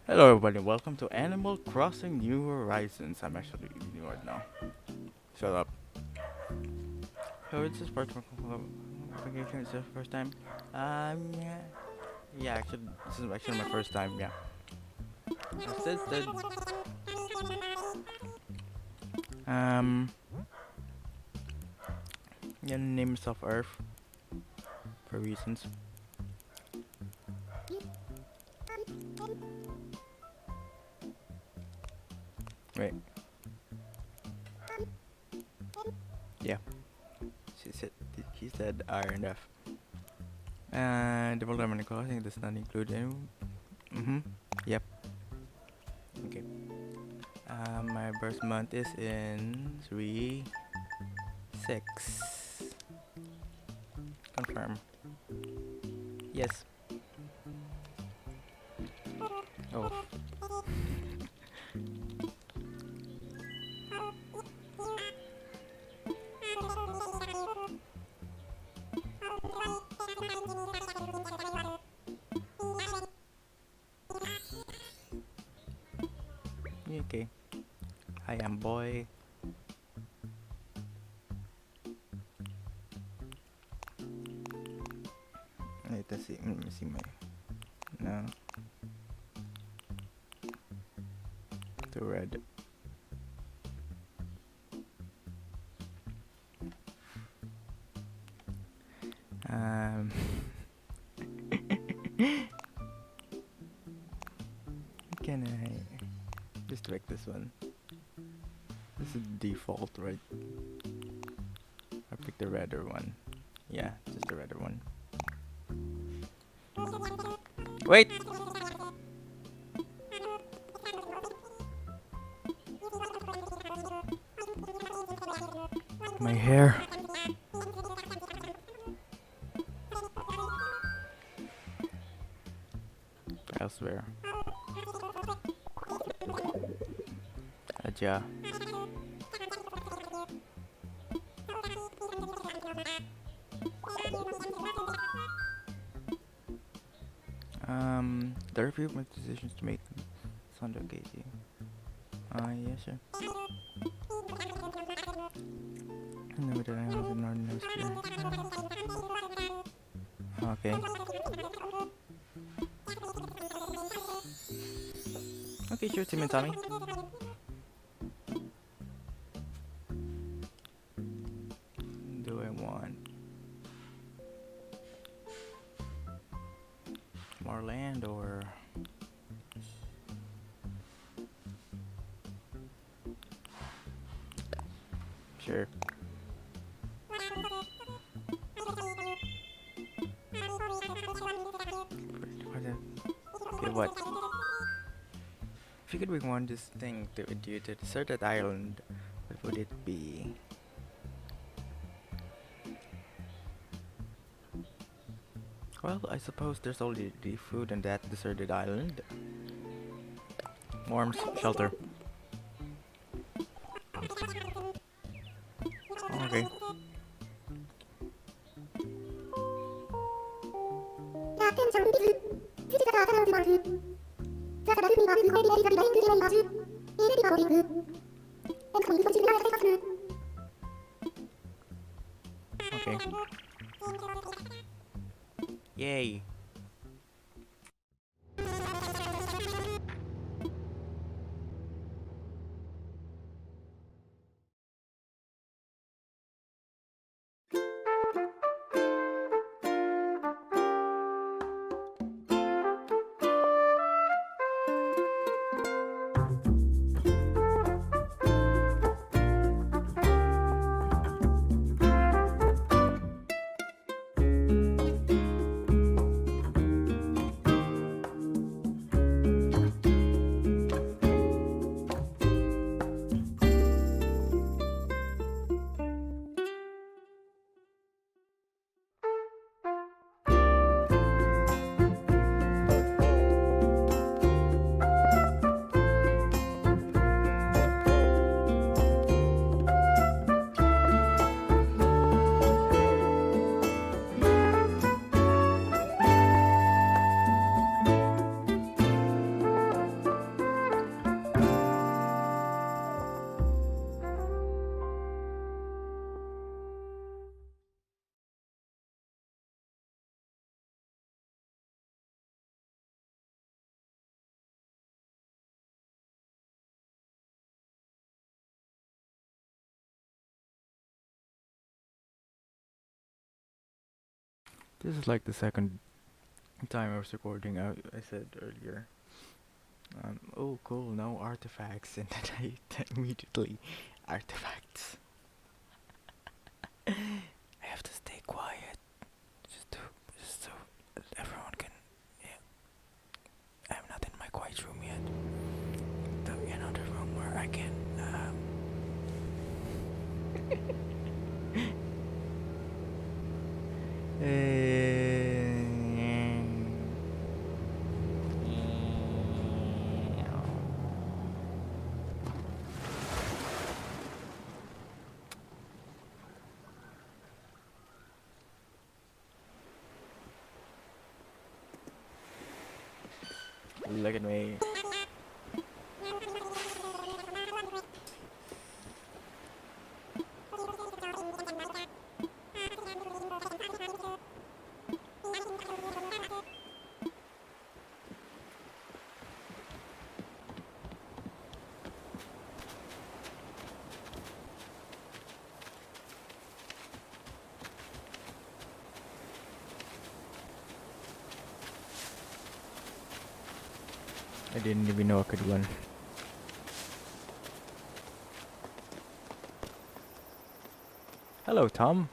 Hello everybody, welcome to Animal Crossing New Horizons. I'm actually eating right now. Shut up. So it's this part of vacation, it's the first time. Yeah. Yeah, actually, this is actually my first time, yeah. Assisted. Yeah, name myself Earth. For reasons. Wait. Yeah. He said R and F. And development crossing does not include any. Yep. Okay. My birth month is in 3/6. Confirm. Yes. Oh. Okay. I am boy. Let me see my. No. The red. Can I just select this one? This is default, right? I picked the redder one. Yeah, just the redder one. Wait! My hair. Elsewhere. Aja. There are a few more decisions to make. Sandra Casey. Yeah, sure. No, that I was in Northern Hemisphere. Okay. Okay, sure, Tim and Tommy. Do I want more land or sure. Okay, what? If you could bring one this thing to you to a deserted island, what would it be? Well, I suppose there's already food on that deserted island. Warmth, shelter. Okay. Okay. Yay. This is like the second time I was recording. I said earlier. Oh, cool. No artifacts, and then I immediately artifacts. I have to stay quiet, just so everyone can. Yeah, I'm not in my quiet room yet. The room where I can. Look at me. I didn't even know I could run. Hello, Tom.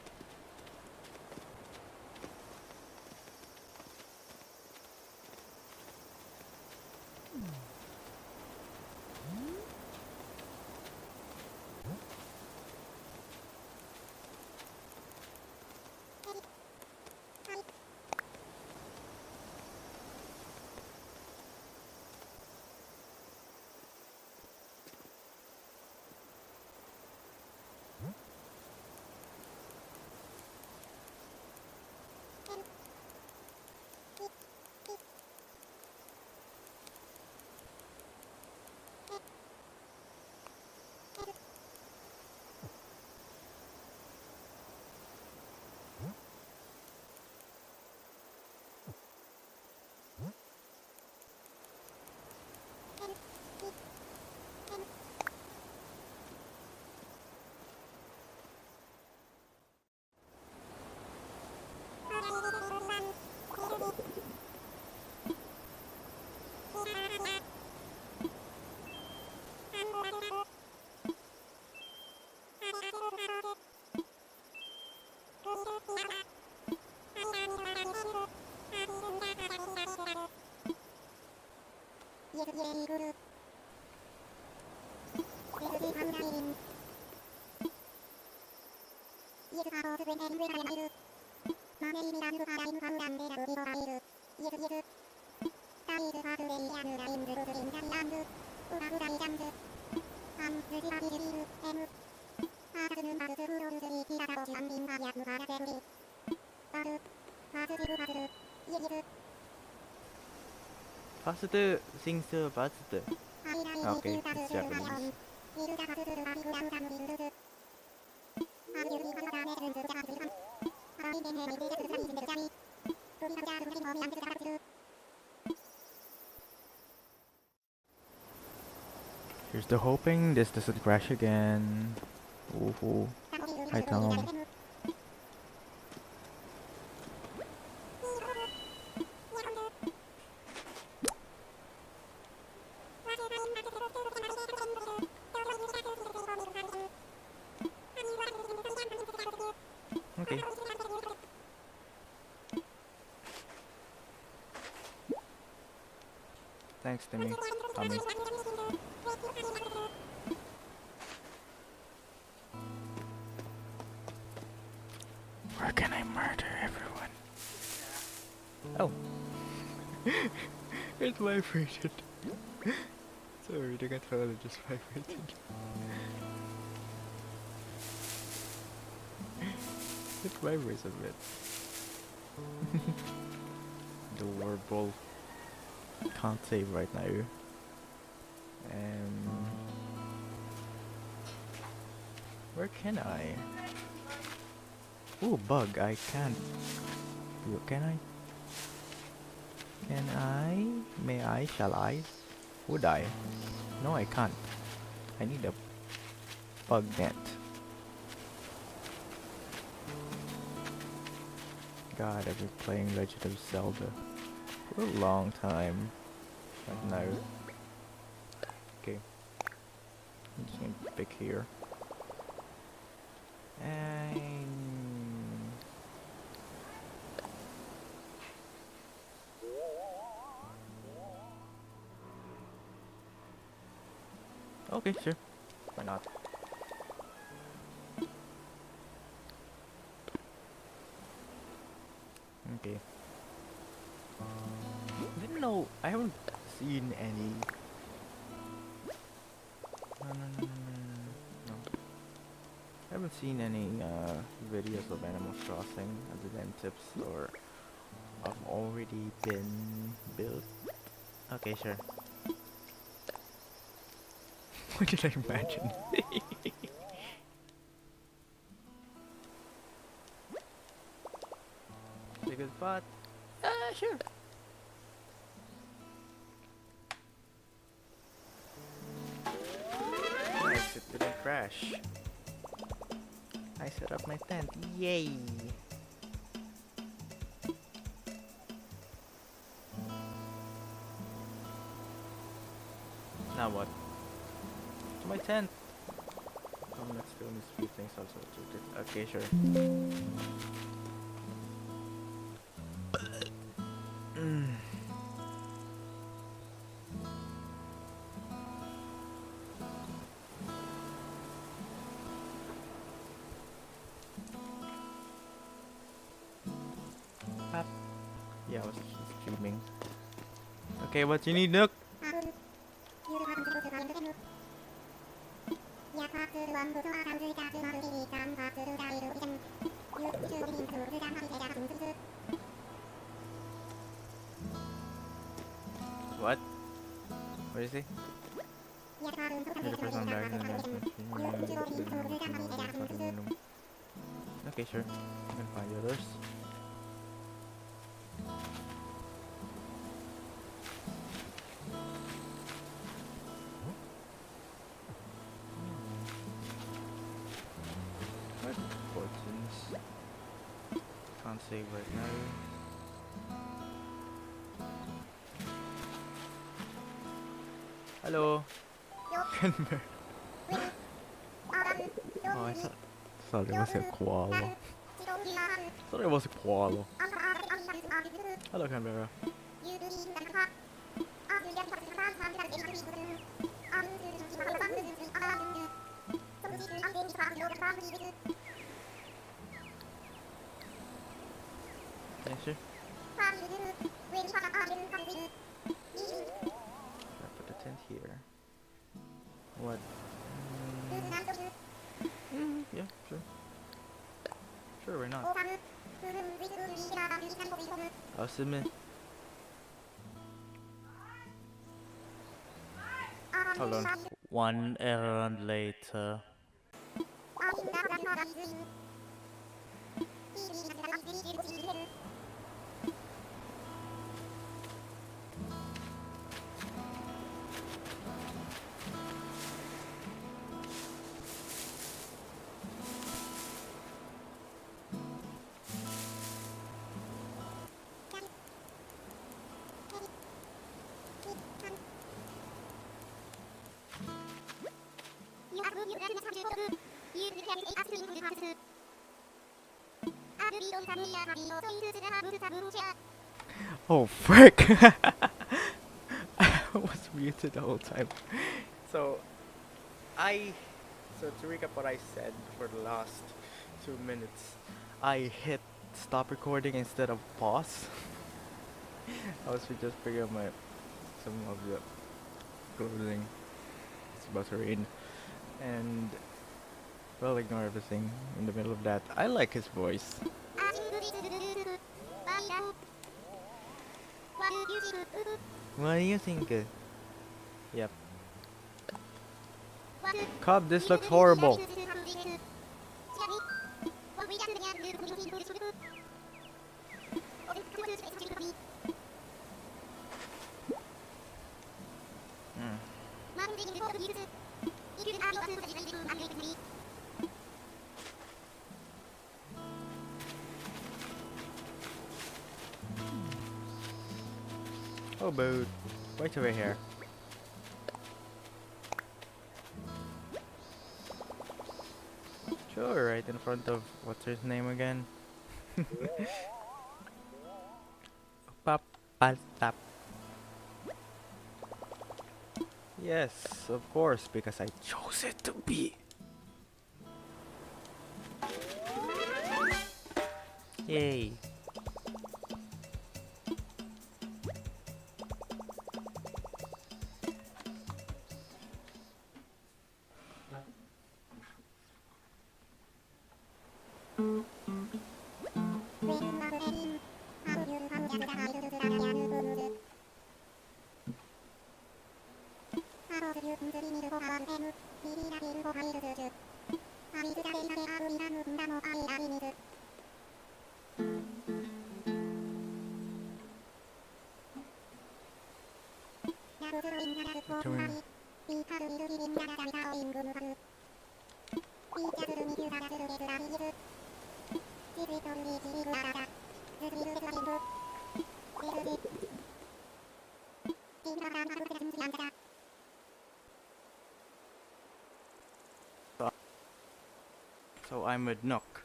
Positive things to positive. Okay, it's Japanese. Here's the hoping this doesn't crash again. Ooh. Hi, Tom. Okay. Thanks, Timmy. Tommy. Where can I murder everyone? Oh. It vibrated. Sorry, the controller just vibrated. It vibrates a bit. The warble can't save right now. Where can I? Ooh, bug. I can't. Can I? Can I? May I? Shall I? Would I? No, I can't. I need a bug net. God, I've been playing Legend of Zelda for a long time. Right now. Okay. I'm just gonna pick here. And okay, sure. Why not? Okay. I didn't know. I haven't seen any. No. I haven't seen any videos of Animal Crossing other than tips or I've already been built. Okay, sure. What did I imagine? Take a spot. Sure. Nice, it didn't crash. I set up my tent. Yay! Now what? To my tent. Let's do these few things also. Okay, sure. Yeah, I was streaming. Okay, what you need, Nook? What? What is he? Okay, sure. I can find the others. What fortunes? Can't save right now. Hello. Oh, thought it was a koala. Thought it was a koala. Hello, Canberra. Thank you. I put the tent here. What? Yeah, sure. Sure, why not? I'll submit. Hold on. 1 errand later. Oh frick! I was muted the whole time. So to recap what I said for the last 2 minutes, I hit stop recording instead of pause. I was just figuring out some of the clothing. It's about to rain, and well, ignore everything in the middle of that. I like his voice. What do you think? Yep. Cobb, this looks horrible. Oh, boat. Right over here. Sure, right in front of what's his name again? Pop, tap. Yes, of course, because I chose it to be. Yay. So I'm with Nook.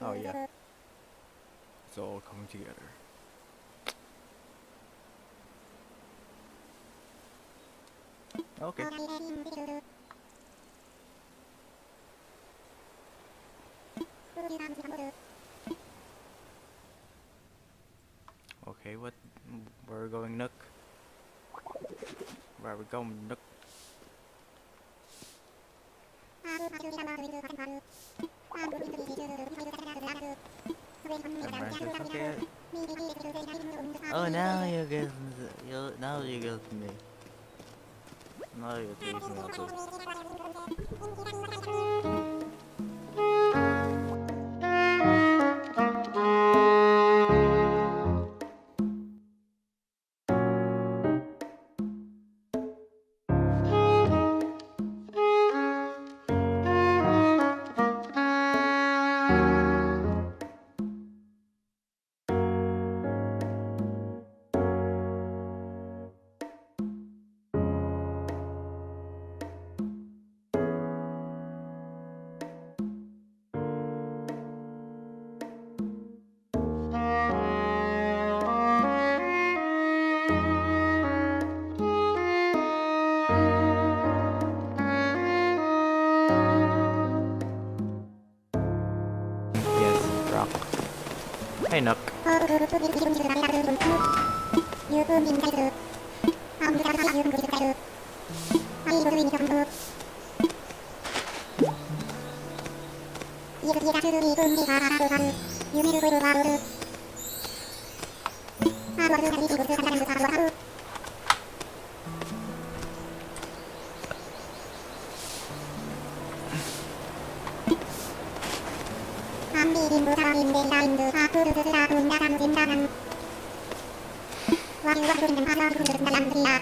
Oh yeah. It's all coming together. Okay. Okay, what? Where are we going, Nook? Where are we going, Nook? Okay. Oh, now you get now you get me. Now you're taking me out. Yes, rock. Hey, Nook.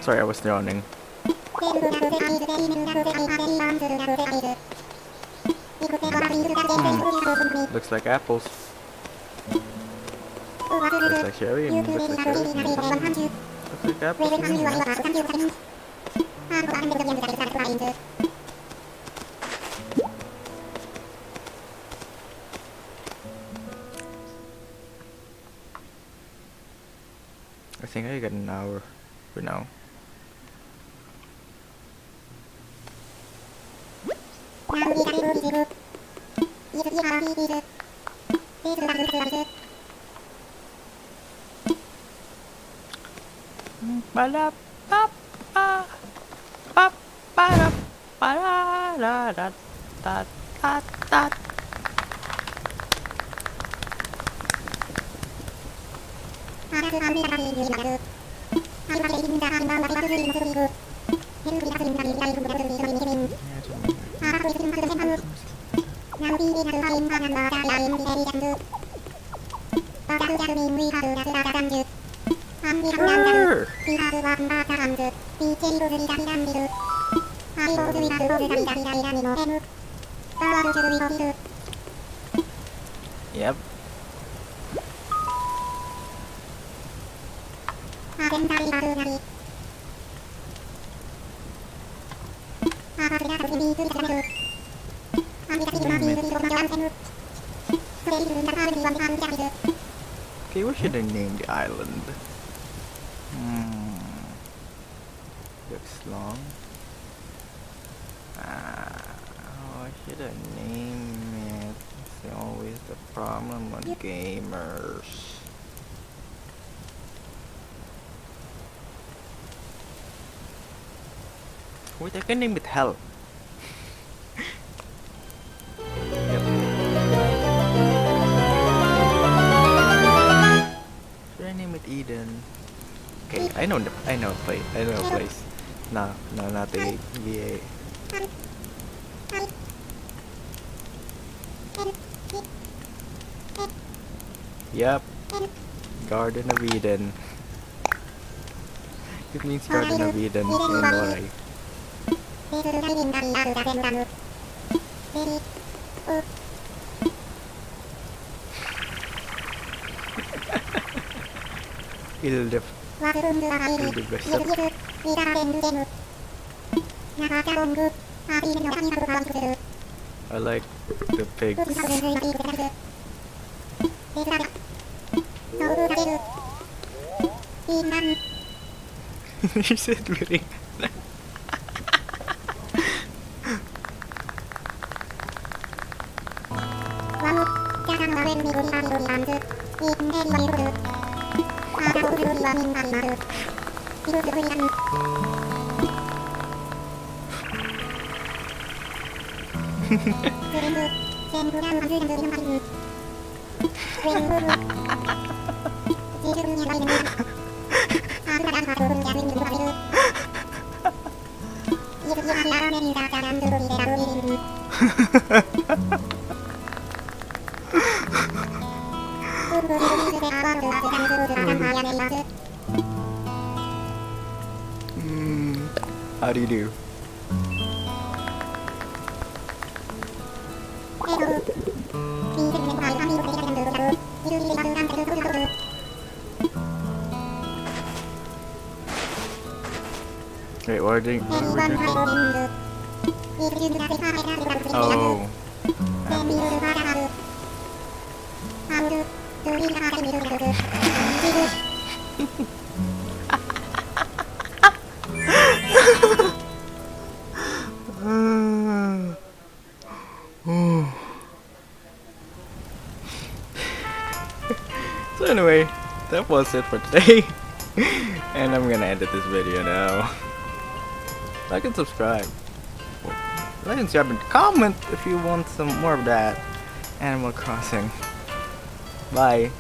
Sorry, I was drowning. Looks like apples. Looks like cherry. Looks like cherry. Looks like apples. I think I got an hour for now. Ba-da, ba, ba, ba, ba-da, ba-da, da, da, da, da. Yep. Okay, what should I name the island? Looks long. How should I name it? It's always the problem on gamers. Wait, I can name it Hell. Yep. Should I name it Eden? Okay, I know a place. No, not the VA. Yep, Garden of Eden. It means Garden of Eden in Moray. Ildef. I like the pigs. You said wearing. How do you do? Wait, what are they? Oh. So anyway, that was it for today. And I'm gonna edit this video now. Like and subscribe. Like and subscribe and comment if you want some more of that Animal Crossing. Bye.